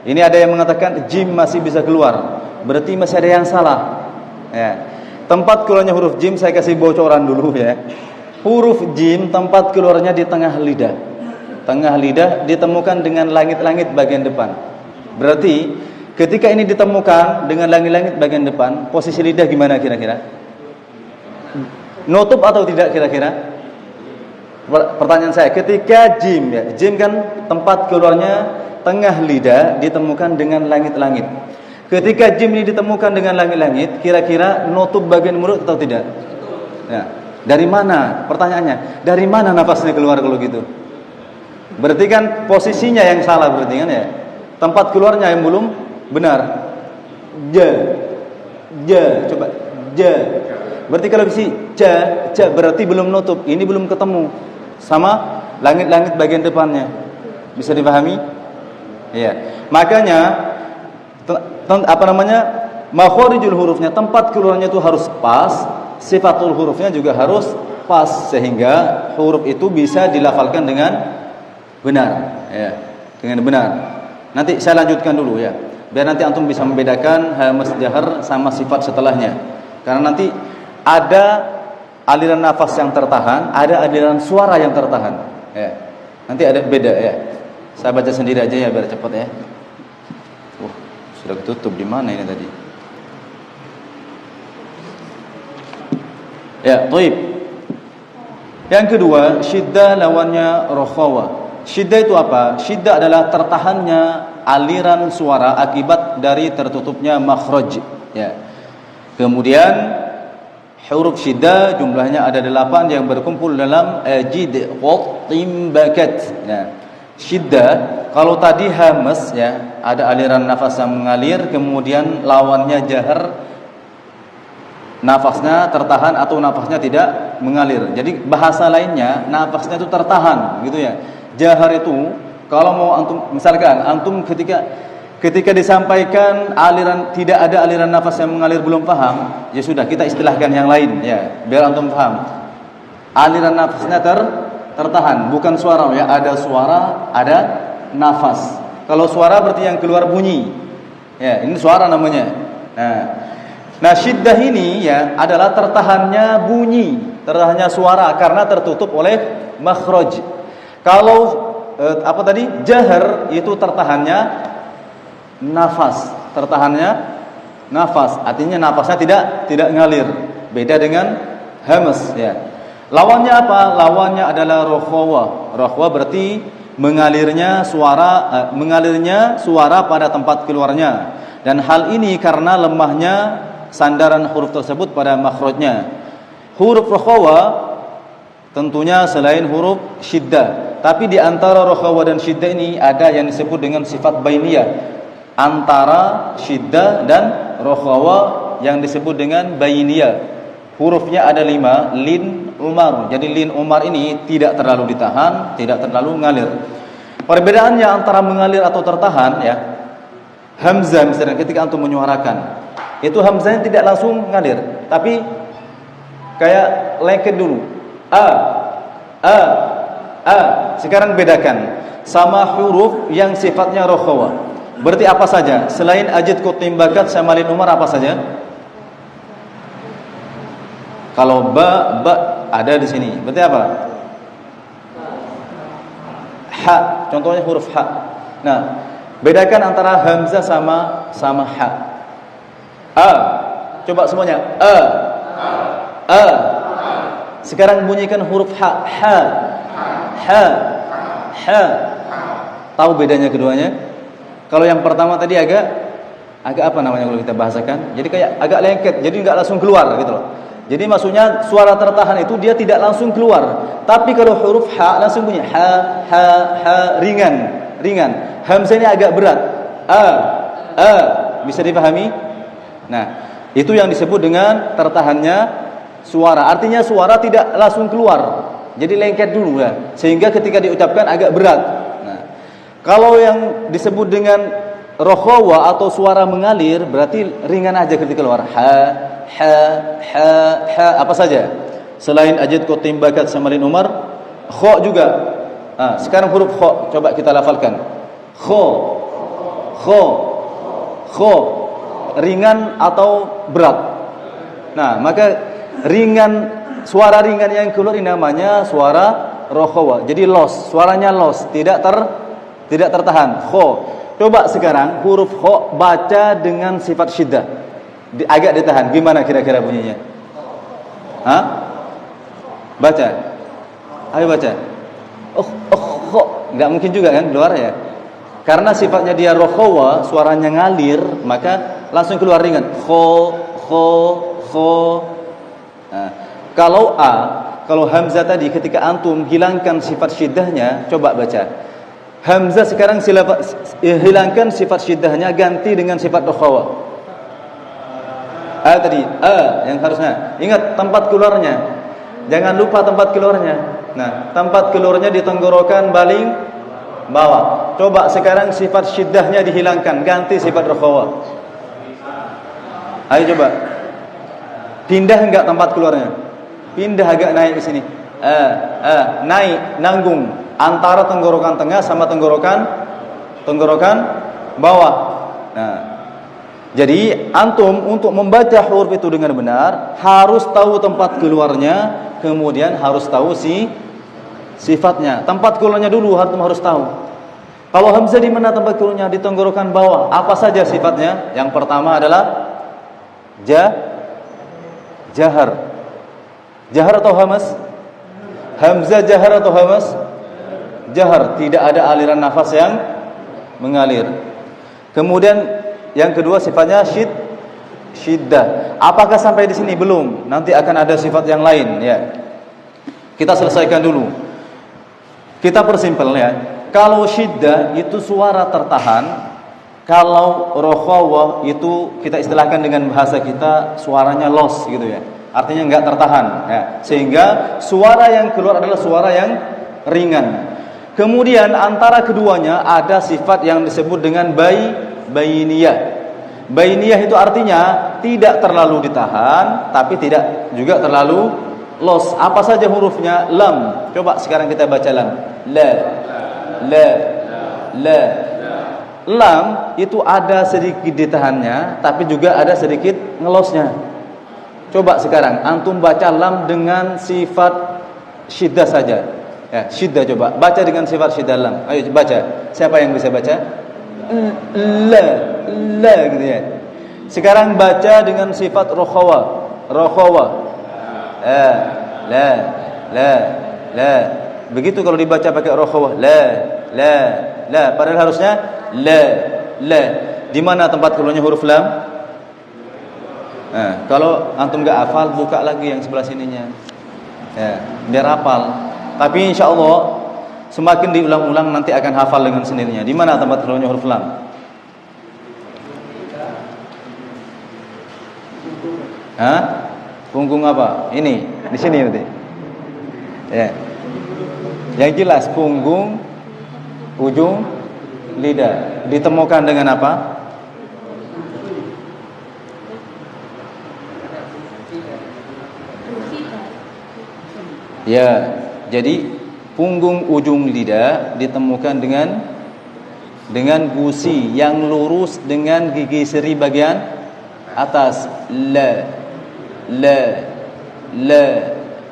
Ini ada yang mengatakan jim masih bisa keluar. Berarti masih ada yang salah. Ya. Tempat keluarnya huruf jim saya kasih bocoran dulu ya. Huruf jim tempat keluarnya di tengah lidah. Tengah lidah ditemukan dengan langit-langit bagian depan. Berarti ketika ini ditemukan dengan langit-langit bagian depan, posisi lidah gimana kira-kira? Nutup atau tidak kira-kira? Pertanyaan saya, ketika jim ya, jim kan tempat keluarnya tengah lidah ditemukan dengan langit-langit. Ketika jim ini ditemukan dengan langit-langit, kira-kira nutup bagian mulut atau tidak? Ya. Dari mana? Pertanyaannya, dari mana nafasnya keluar kalau gitu? Berarti kan posisinya yang salah berarti kan ya? Tempat keluarnya yang belum benar. Coba berarti kalau bisi berarti belum nutup. Ini belum ketemu sama langit-langit bagian depannya. Bisa dipahami? Iya. Makanya makharijul hurufnya, tempat keluarnya itu harus pas, sifatul hurufnya juga harus pas sehingga huruf itu bisa dilafalkan dengan benar, ya, dengan benar. Nanti saya lanjutkan dulu ya, biar nanti antum bisa membedakan hamas jahar sama sifat setelahnya. Karena nanti ada aliran nafas yang tertahan, ada aliran suara yang tertahan. Ya. Nanti ada beda ya. Saya baca sendiri aja ya biar cepat ya. Sudah ketutup di mana ini tadi? Ya, thaib. Yang kedua, syiddah lawannya rokhawa. Syiddah itu apa? Syiddah adalah tertahannya aliran suara akibat dari tertutupnya makhraj. Ya. Kemudian huruf syiddah jumlahnya ada 8 yang berkumpul dalam ajid qat timbakat. Ya. Syiddah kalau tadi hamas ya, ada aliran nafas yang mengalir, kemudian lawannya jahar, nafasnya tertahan atau nafasnya tidak mengalir. Jadi bahasa lainnya nafasnya itu tertahan gitu ya. Jahar itu kalau mau antum misalkan antum ketika disampaikan aliran tidak ada aliran nafas yang mengalir belum paham, ya sudah kita istilahkan yang lain ya biar antum paham. Aliran nafasnya tertahan, bukan suara ya, ada suara, ada nafas. Kalau suara berarti yang keluar bunyi. Ya, ini suara namanya. Nah, syiddah ini ya adalah tertahannya bunyi, tertahannya suara karena tertutup oleh makhraj. Kalau apa tadi? Jahar itu tertahannya nafas, artinya nafasnya tidak ngalir. Beda dengan hamas ya. Lawannya apa? Lawannya adalah rokhawa. Rokhawa berarti mengalirnya suara pada tempat keluarnya. Dan hal ini karena lemahnya sandaran huruf tersebut pada makhrajnya. Huruf rokhawa tentunya selain huruf syiddah. Tapi di antara rokhawa dan syiddah ini ada yang disebut dengan sifat bainiyah. Antara syiddah dan rokhawa yang disebut dengan bainiyah. Hurufnya ada 5, lin, umar. Jadi lin, umar ini tidak terlalu ditahan, tidak terlalu ngalir. Perbedaannya antara mengalir atau tertahan ya. Hamzah misalnya ketika antum menyuarakan, itu hamzahnya tidak langsung ngalir, tapi kayak lengket dulu. Sekarang bedakan sama huruf yang sifatnya rokhawa. Berarti apa saja? Selain ajid kutimbakat sama lin umar apa saja? Kalau ba ada di sini. Berarti apa? Ha, contohnya huruf ha. Nah, bedakan antara hamzah sama ha. Coba semuanya. Sekarang bunyikan huruf ha. Tahu bedanya keduanya? Kalau yang pertama tadi agak apa namanya kalau kita bahasakan? Jadi kayak agak lengket, jadi enggak langsung keluar gitu loh. Jadi maksudnya suara tertahan itu dia tidak langsung keluar. Tapi kalau huruf ha langsung bunyi ha, ringan. Hamzah ini agak berat. Bisa dipahami? Nah, itu yang disebut dengan tertahannya suara. Artinya suara tidak langsung keluar. Jadi lengket dulu ya, sehingga ketika diucapkan agak berat. Nah, kalau yang disebut dengan rokhawa atau suara mengalir berarti ringan aja ketika keluar. Ha, apa saja? Selain ajid kutimbakat sama lin umar, kha juga. Sekarang huruf kha coba kita lafalkan. Kha. Ringan atau berat? Nah, maka suara ringan yang keluar ini namanya suara rokhawa. Jadi los, suaranya los, tidak tertahan. Kha. Coba sekarang huruf kha baca dengan sifat syiddah. Agak ditahan. Gimana kira-kira bunyinya? Baca. Ayo baca. Kha. Enggak mungkin juga kan keluar ya. Karena sifatnya dia rokhawa, suaranya ngalir, maka langsung keluar ringan. Kha. Nah, kalau hamzah tadi ketika antum hilangkan sifat syiddahnya, coba baca. Hamzah sekarang hilangkan sifat syiddahnya, ganti dengan sifat rokhawa. Tadi yang harusnya ingat tempat keluarnya. Jangan lupa tempat keluarnya. Nah, tempat keluarnya di tenggorokan paling bawah. Coba sekarang sifat syiddahnya dihilangkan, ganti sifat rokhawa. Ayo coba. Pindah enggak tempat keluarnya? Pindah agak naik ke sini. Naik, nanggung antara tenggorokan tengah sama tenggorokan bawah. Nah, jadi antum untuk membaca huruf itu dengan benar harus tahu tempat keluarnya, kemudian harus tahu sifatnya. Tempat keluarnya dulu harus tahu. Kalau hamzah di mana tempat keluarnya? Di tenggorokan bawah. Apa saja sifatnya? Yang pertama adalah jahar. Jahar atau hamas? Hamzah jahar atau hamas? Jahar, tidak ada aliran nafas yang mengalir. Kemudian yang kedua sifatnya syiddah. Apakah sampai di sini? Belum. Nanti akan ada sifat yang lain ya. Kita selesaikan dulu. Kita persimpel ya. Kalau syiddah itu suara tertahan, kalau rokhawah itu kita istilahkan dengan bahasa kita suaranya los gitu ya. Artinya enggak tertahan ya. Sehingga suara yang keluar adalah suara yang ringan. Kemudian antara keduanya ada sifat yang disebut dengan bainiyah. Bainiyah itu artinya tidak terlalu ditahan tapi tidak juga terlalu los. Apa saja hurufnya? Lam. Coba sekarang kita baca lam. La. Lam itu ada sedikit ditahannya tapi juga ada sedikit ngelosnya. Coba sekarang antum baca lam dengan sifat syiddah saja. Ya, syiddah coba. Baca dengan sifat syiddah lam. Ayo baca. Siapa yang bisa baca? La gitu ya. Sekarang baca dengan sifat rokhawah. La. Begitu kalau dibaca pakai rokhawah. La. Padahal harusnya la. Di mana tempat keluarnya huruf lam? Nah, kalau antum enggak hafal, buka lagi yang sebelah sininya. Ya, biar hafal. Tapi insyaallah semakin diulang-ulang nanti akan hafal dengan sendirinya. Di mana tempat keluarnya huruf lam? Hah? Punggung apa? Ini, di sini nanti. Ya. Yang jelas punggung ujung lidah ditemukan dengan apa? Ya, jadi punggung ujung lidah ditemukan dengan gusi yang lurus dengan gigi seri bagian atas. La.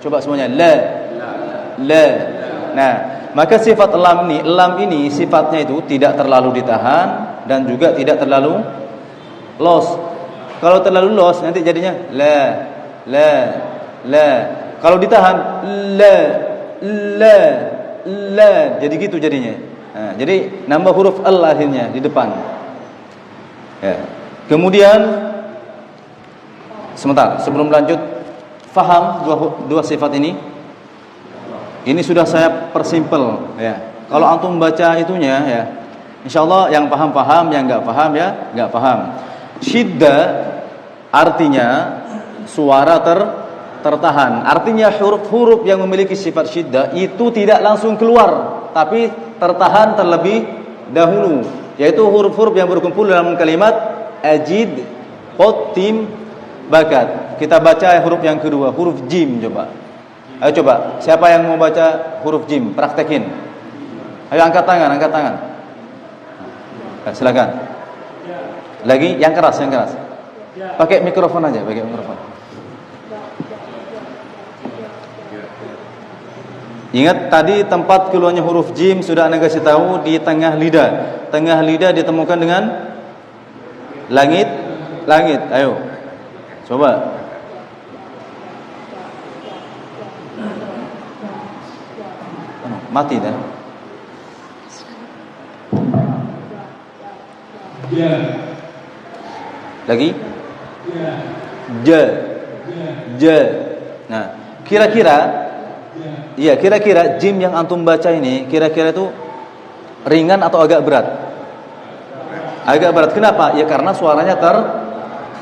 Coba semuanya la. Nah, maka sifat lam ini sifatnya itu tidak terlalu ditahan dan juga tidak terlalu los. Kalau terlalu los nanti jadinya la. Kalau ditahan la. Jadi gitu jadinya. Nah, jadi nambah huruf al akhirnya di depan. Ya. Kemudian sebentar sebelum lanjut, faham dua sifat ini? Ini sudah saya persimpel ya. Kalau antum baca itunya ya, insyaallah yang paham, yang enggak paham ya enggak paham. Syiddah artinya suara tertahan. Artinya huruf-huruf yang memiliki sifat syiddah itu tidak langsung keluar, tapi tertahan terlebih dahulu, yaitu huruf-huruf yang berkumpul dalam kalimat ajid, qatim, bakat. Kita baca huruf yang kedua, huruf jim coba. Ayo coba, siapa yang mau baca huruf jim? Praktekin. Ayo angkat tangan. Silakan. Lagi yang keras. Pakai mikrofon aja, Ingat tadi tempat keluarnya huruf jim sudah Anda kasih tahu di tengah lidah. Tengah lidah ditemukan dengan langit. Ayo. Coba. Mati dah. Lagi? Ja. Nah, kira-kira jim yang antum baca ini kira-kira itu ringan atau agak berat? Agak berat. Kenapa? Ya karena suaranya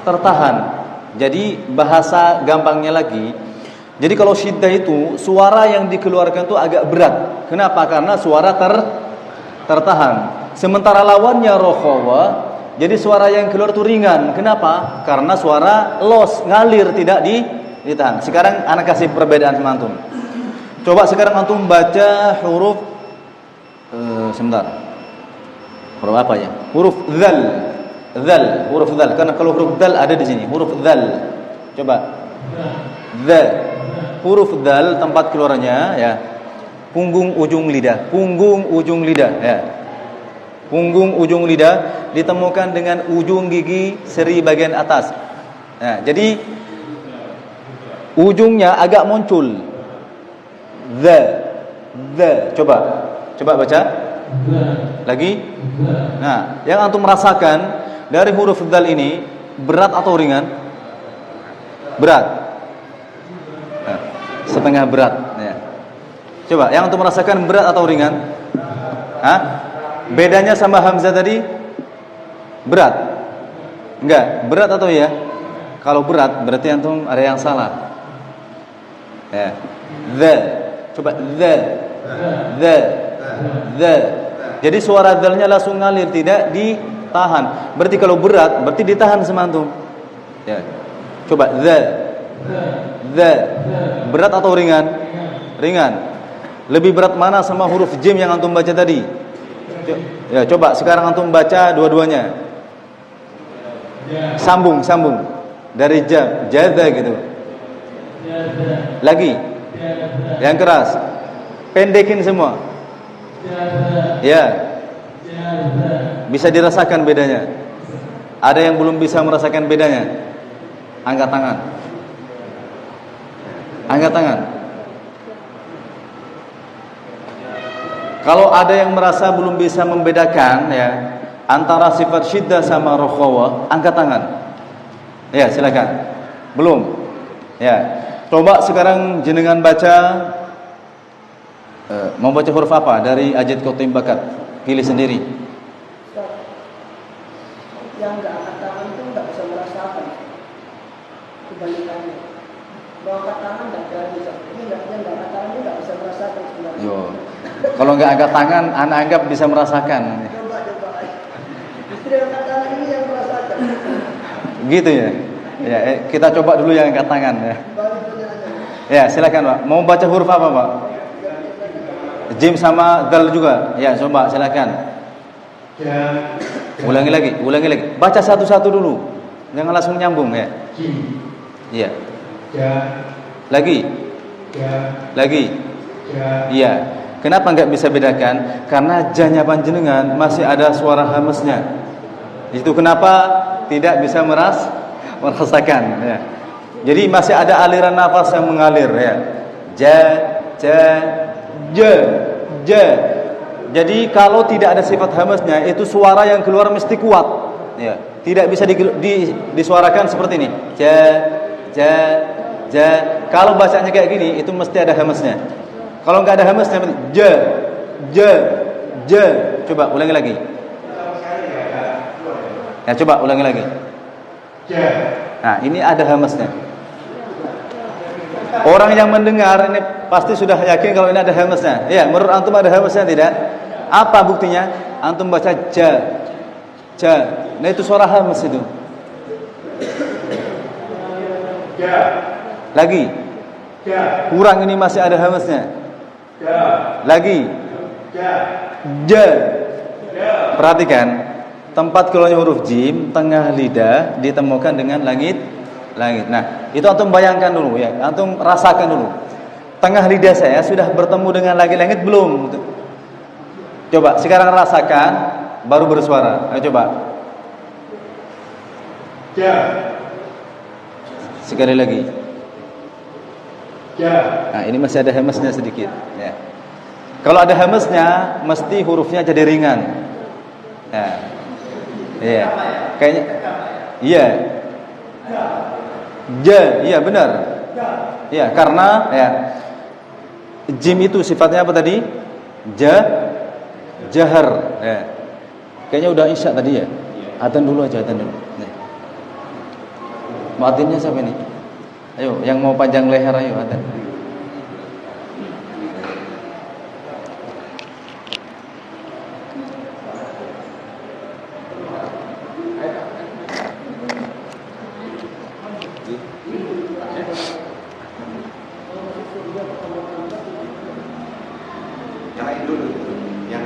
tertahan. Jadi bahasa gampangnya lagi. Jadi kalau syiddah itu suara yang dikeluarkan itu agak berat. Kenapa? Karena suara tertahan. Sementara lawannya rokhawah, jadi suara yang keluar itu ringan. Kenapa? Karena suara los, ngalir, tidak ditahan. Sekarang anak kasih perbedaan sama antum. Coba sekarang antum baca huruf sebentar. Huruf apa ya? Huruf dzal. Huruf dzal. Karena kalau huruf dzal ada di sini. Huruf dzal. Coba. Dza. Huruf dzal tempat keluarnya ya. Punggung ujung lidah ya. Punggung ujung lidah ditemukan dengan ujung gigi seri bagian atas. Nah, jadi ujungnya agak muncul. The. Coba baca. Lagi. Nah, yang antum merasakan dari huruf dzal ini berat atau ringan? Berat. Nah, setengah berat. Ya. Coba, yang antum merasakan berat atau ringan? Hah? Bedanya sama hamzah tadi? Berat? Enggak, berat atau ya? Kalau berat berarti antum ada yang salah. Ya. The. Coba the. Jadi suara dzalnya langsung ngalir, tidak ditahan. Berarti kalau berat berarti ditahan sama antum. Ya. Coba the. Berat atau ringan? Ringan. Lebih berat mana sama huruf jim yang antum baca tadi? Ya, coba sekarang antum baca dua-duanya. Sambung dari jaza gitu. Lagi. Yang keras. Pendekin semua. Ya. Bisa dirasakan bedanya. Ada yang belum bisa merasakan bedanya? Angkat tangan. Kalau ada yang merasa belum bisa membedakan ya antara sifat syiddah sama rokhawah, angkat tangan. Ya, silakan. Belum. Ya. Coba sekarang jenengan baca mau baca huruf apa dari Ajid Qatim Bakat? Pilih sendiri. Yang nggak angkat tangan itu nggak bisa merasakan kebalikannya. Kalau angkat tangan nggak bisa. Ini nggak angkat tangan itu nggak bisa merasakan sebenarnya. Yo. Kalau nggak angkat tangan, anak anggap bisa merasakan. Coba. Istri angkat tangan ini yang merasakan. Gitu ya. Ya, kita coba dulu yang angkat tangan ya. Ya, silakan Pak. Mau baca huruf apa Pak? Jim sama dal juga. Ya, coba silakan. Ulangi lagi. Baca satu-satu dulu. Jangan langsung nyambung ya. Iya. Lagi. Iya. Kenapa enggak bisa bedakan? Karena janya panjenengan masih ada suara hamesnya. Itu kenapa tidak bisa merasakan ya. Jadi masih ada aliran nafas yang mengalir ya. Ja. Jadi kalau tidak ada sifat hamesnya, itu suara yang keluar mesti kuat ya. Tidak bisa disuarakan seperti ini. Ja. Kalau bacanya kayak gini, itu mesti ada hamesnya. Kalau enggak ada hamesnya, ja. Coba ulangi lagi. Ya, coba ulangi lagi. Nah, ini ada hamesnya. Orang yang mendengar ini pasti sudah yakin kalau ini ada hamesnya. Ya, menurut antum ada hamesnya tidak? Apa buktinya? Antum baca ja. Nah, itu suara hames itu. Lagi. Kurang, ini masih ada hamesnya. Lagi. Ja. Perhatikan, tempat keluarnya huruf jim tengah lidah ditemukan dengan langit. Nah, itu antum bayangkan dulu ya. Antum rasakan dulu. Tengah lidah saya sudah bertemu dengan langit belum? Coba sekarang rasakan baru bersuara. Ayo coba. Sekali lagi. Nah, ini masih ada hamesnya sedikit ya. Kalau ada hamesnya mesti hurufnya jadi ringan. Nah. Iya. Kayaknya iya. Iya benar. Iya, karena ya jim itu sifatnya apa tadi? Jahar ya. Kayaknya udah isya tadi ya. Adzan dulu aja, adzan dulu. Nih. Muadzinnya siapa nih? Ayo, yang mau panjang leher ayo adzan. Nyalain dulu yang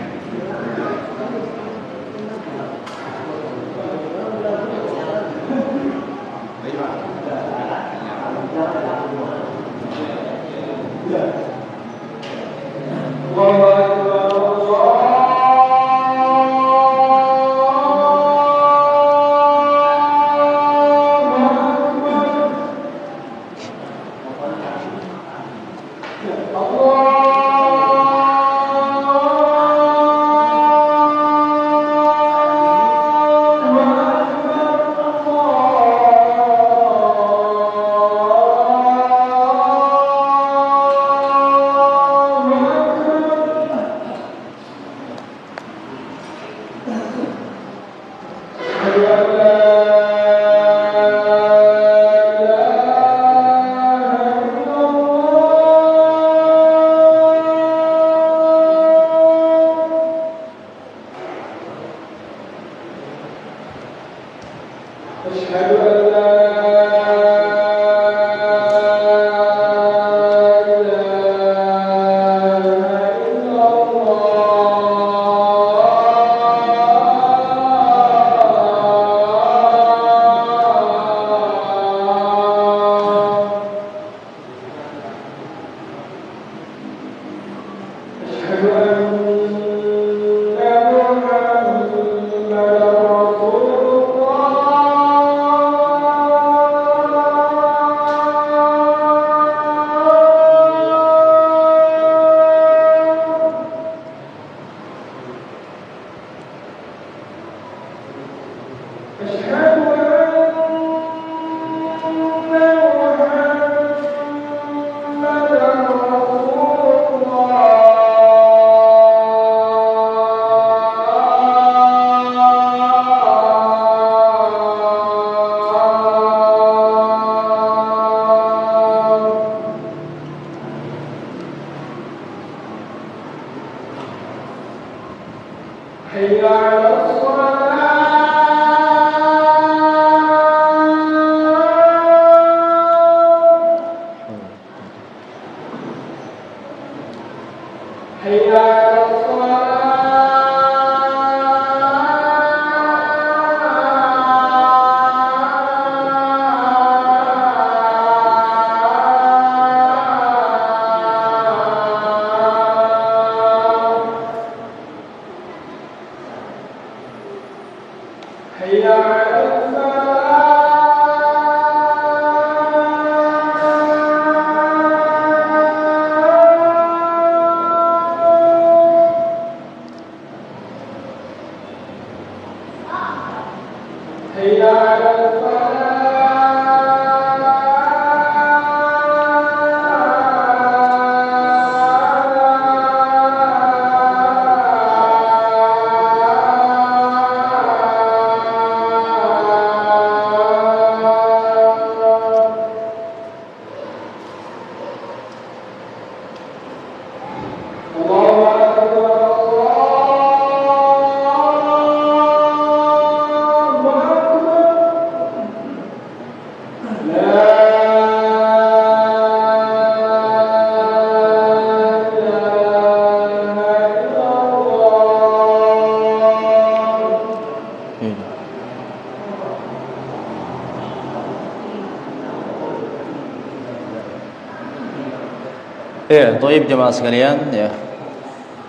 Ya, thayyib jemaah sekalian, ya.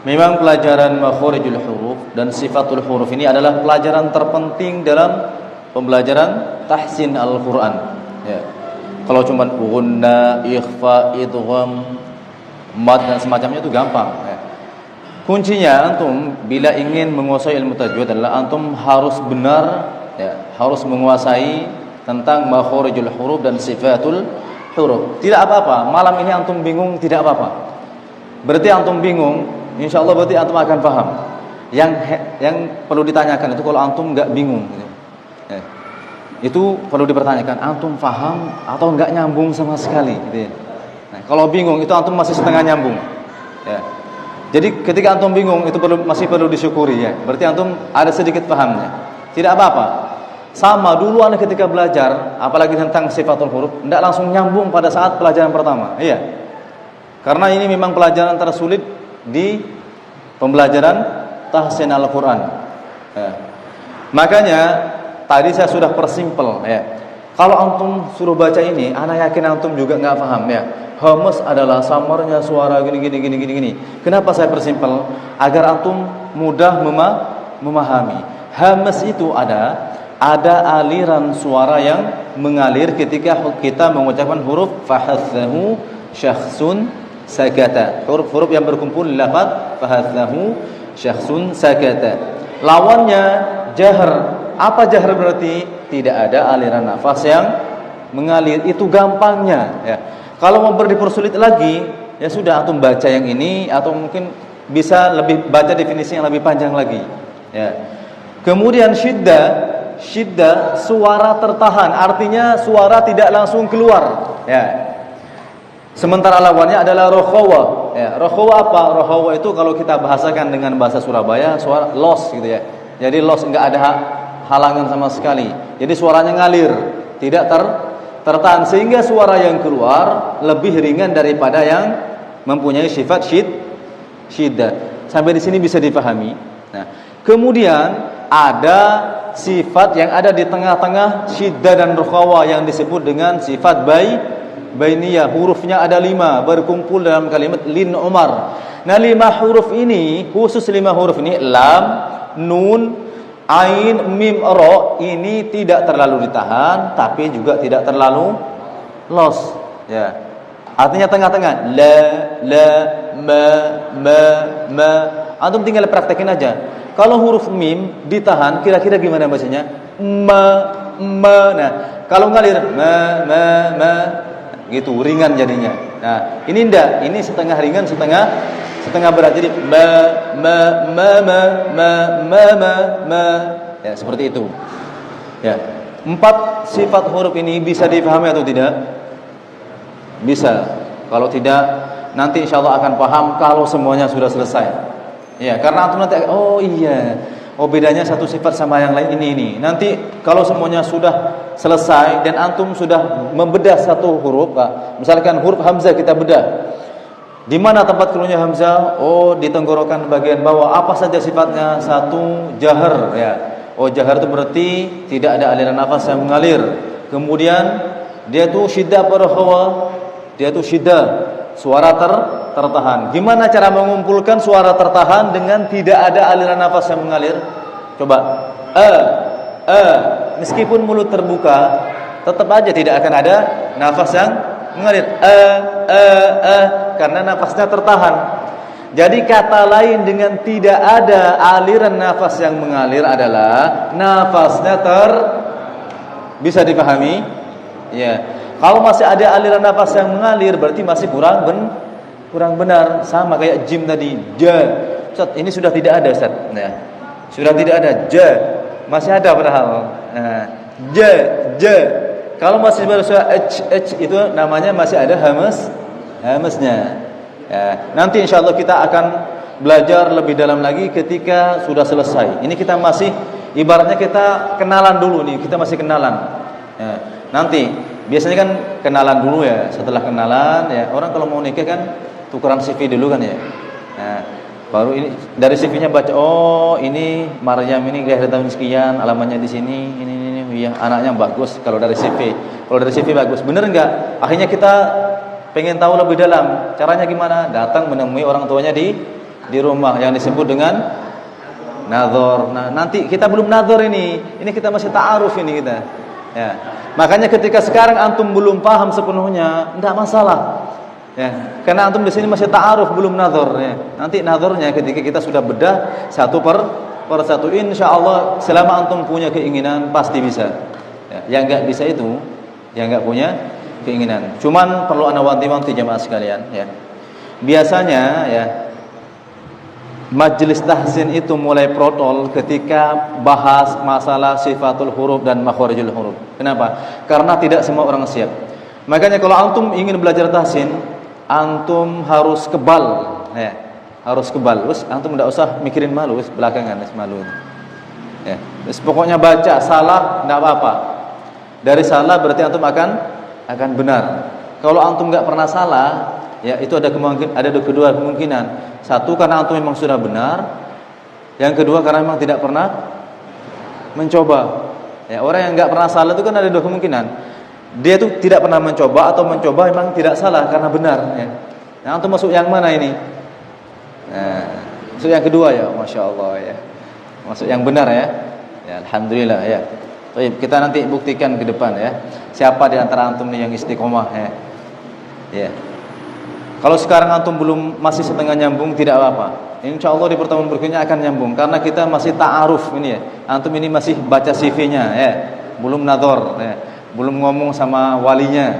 Memang pelajaran makhorijul huruf dan sifatul huruf ini adalah pelajaran terpenting dalam pembelajaran tahsin Al-Qur'an. Ya. Kalau cuma gunna, ikhfa, idgham, mad dan semacamnya itu gampang, ya. Kuncinya antum bila ingin menguasai ilmu tajwid adalah antum harus benar, ya, harus menguasai tentang makhorijul huruf dan sifatul huruf. Tidak apa-apa, malam ini antum bingung tidak apa-apa. Berarti antum bingung, insyaallah berarti antum akan paham. Yang perlu ditanyakan itu kalau antum enggak bingung gitu. Ya. Itu perlu dipertanyakan, antum paham atau enggak nyambung sama sekali gitu ya. Nah, kalau bingung itu antum masih setengah nyambung. Ya. Jadi ketika antum bingung itu masih perlu disyukuri ya. Berarti antum ada sedikit pahamnya. Tidak apa-apa. Sama dulu Anda ketika belajar, apalagi tentang sifatul huruf, tidak langsung nyambung pada saat pelajaran pertama. Iya. Karena ini memang pelajaran tersulit di pembelajaran tahsin Al-Qur'an. Ya. Makanya tadi saya sudah persimpel ya. Kalau antum suruh baca ini, ana yakin antum juga nggak paham ya. Hamas adalah samarnya suara gini. Kenapa saya persimpel? Agar antum mudah memahami. Hamas itu ada aliran suara yang mengalir ketika kita mengucapkan huruf fahathahu syakhsun sakata. Huruf-huruf yang berkumpul lafaz fahathahu syakhsun sakata. Lawannya jahr. Apa jahr berarti? Tidak ada aliran nafas yang mengalir. Itu gampangnya ya. Kalau mau dipersulit lagi, ya sudah antum baca yang ini atau mungkin bisa lebih baca definisi yang lebih panjang lagi ya. Kemudian syiddah suara tertahan, artinya suara tidak langsung keluar ya. Sementara lawannya adalah rokhawa ya. Rokhawa apa? Rokhawa itu kalau kita bahasakan dengan bahasa Surabaya suara los gitu ya. Jadi los enggak ada halangan sama sekali. Jadi suaranya ngalir tertahan, sehingga suara yang keluar lebih ringan daripada yang mempunyai sifat syiddah. Sampai di sini bisa dipahami. Nah, kemudian ada sifat yang ada di tengah-tengah syiddah dan rukhawa yang disebut dengan sifat bainiyah. Hurufnya ada 5 berkumpul dalam kalimat lin Umar. Nah, 5 huruf ini, khusus 5 huruf ini, lam, nun, ain, mim, ro, ini tidak terlalu ditahan, tapi juga tidak terlalu los. Ya, artinya tengah-tengah. La, ma. Antum tinggal praktekin aja. Kalau huruf mim ditahan, kira-kira gimana bacanya? Ma. Nah, kalau ngalir ma, gitu, ringan jadinya. Nah, ini enggak, ini setengah ringan, setengah berat. Jadi ma. Ya, seperti itu. Ya. 4 sifat huruf ini bisa dipahami atau tidak? Bisa. Kalau tidak, nanti insyaallah akan paham kalau semuanya sudah selesai. Ya, karena antum nanti oh iya, bedanya satu sifat sama yang lain ini. Nanti kalau semuanya sudah selesai dan antum sudah membedah satu huruf, misalkan huruf hamzah kita bedah. Di mana tempat keluarnya hamzah? Oh, di tenggorokan bagian bawah. Apa saja sifatnya? 1, jahar, ya. Oh, jahar itu berarti tidak ada aliran nafas yang mengalir. Kemudian dia tuh syiddah berkhawa. Dia tuh syiddah, suara tertahan. Gimana cara mengumpulkan suara tertahan dengan tidak ada aliran nafas yang mengalir? Coba. Meskipun mulut terbuka, tetap aja tidak akan ada nafas yang mengalir. Karena nafasnya tertahan. Jadi kata lain dengan tidak ada aliran nafas yang mengalir adalah nafasnya bisa dipahami? Ya. Kalau masih ada aliran nafas yang mengalir, berarti masih kurang benar. Sama kayak jim tadi, ja. Ustaz, ini sudah tidak ada, Ustaz. Nah, sudah tidak ada, ja. Masih ada padahal. Nah, ja. Kalau masih bersuara itu namanya masih ada hamesnya. Ya, nanti insyaallah kita akan belajar lebih dalam lagi ketika sudah selesai. Ini kita masih ibaratnya kita kenalan dulu nih, kita masih kenalan. Ya, nanti biasanya kan kenalan dulu ya. Setelah kenalan ya, orang kalau mau nikah kan tukeran CV dulu kan ya. Nah, baru ini dari CV-nya baca, oh ini Maryam ini lahir tahun sekian, alamatnya di sini, ini ya, anaknya bagus kalau dari CV. Kalau dari CV bagus, bener enggak? Akhirnya kita pengen tahu lebih dalam. Caranya gimana? Datang menemui orang tuanya di rumah yang disebut dengan nazar. Nah, nanti kita belum nazar ini kita masih ta'aruf ini kita. Ya. Makanya ketika sekarang antum belum paham sepenuhnya, enggak masalah. Ya, karena antum di sini masih ta'aruf, belum nazar ya. Nanti nazarnya ketika kita sudah bedah satu per satu, insyaallah selama antum punya keinginan pasti bisa. Ya, yang enggak bisa itu yang enggak punya keinginan. Cuman perlu ana wanti-wanti jemaah sekalian ya. Biasanya ya majelis tahsin itu mulai protol ketika bahas masalah sifatul huruf dan makharijul huruf. Kenapa? Karena tidak semua orang siap. Makanya kalau antum ingin belajar tahsin, antum harus kebal ya. Harus kebal. Terus antum tidak usah mikirin malu, belakangan malu. Ya. Terus pokoknya baca salah enggak apa-apa. Dari salah berarti antum akan benar. Kalau antum enggak pernah salah, ya itu ada kedua kemungkinan. Satu, karena antum memang sudah benar. Yang kedua, karena memang tidak pernah mencoba. Ya, orang yang enggak pernah salah itu kan ada dua kemungkinan. Dia itu tidak pernah mencoba atau mencoba memang tidak salah karena benar ya. Nah, antum masuk yang mana ini? Nah, masuk yang kedua ya, Masya Allah ya. Masuk yang benar ya. Ya, alhamdulillah ya. Baik, kita nanti buktikan ke depan ya. Siapa di antara antum nih yang istiqomah ya. Ya. Kalau sekarang antum masih setengah nyambung, tidak apa-apa. Insyaallah di pertemuan berikutnya akan nyambung karena kita masih ta'aruf ini ya. Antum ini masih baca CV-nya ya. Belum nadhar ya. Belum ngomong sama walinya.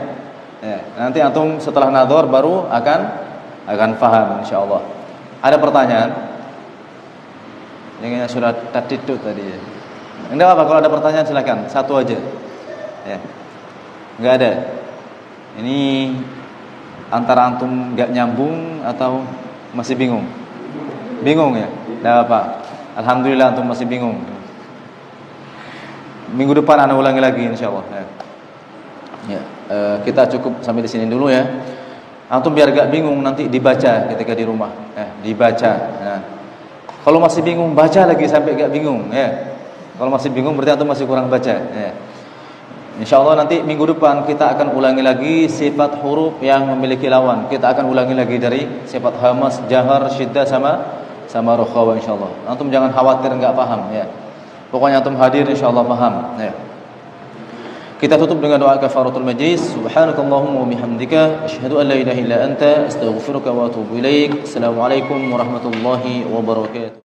Ya. Nanti antum setelah nadhar baru akan paham insyaallah. Ada pertanyaan? Yang sudah tadi ya. Enggak apa, kalau ada pertanyaan silakan, satu aja. Ya. Enggak ada. Ini antara antum enggak nyambung atau masih bingung? Bingung ya? Enggak apa. Alhamdulillah antum masih bingung. Minggu depan ana ulangi lagi insyaallah ya. Ya, kita cukup sampai di sini dulu ya. Antum biar gak bingung nanti dibaca ketika di rumah. Dibaca. Nah, kalau masih bingung baca lagi sampai gak bingung ya. Kalau masih bingung berarti antum masih kurang baca ya. InsyaAllah nanti minggu depan kita akan ulangi lagi sifat huruf yang memiliki lawan. Kita akan ulangi lagi dari sifat hamas, jahar, syiddah sama rukhawa insyaallah. Antum jangan khawatir enggak paham ya. Pokoknya antum hadir insyaallah paham ya. Kita tutup dengan doa kafaratul majlis. Subhanakallahumma wa bihamdika asyhadu an la ilaha illa anta astaghfiruka wa atubu ilaik. Assalamualaikum warahmatullahi wabarakatuh.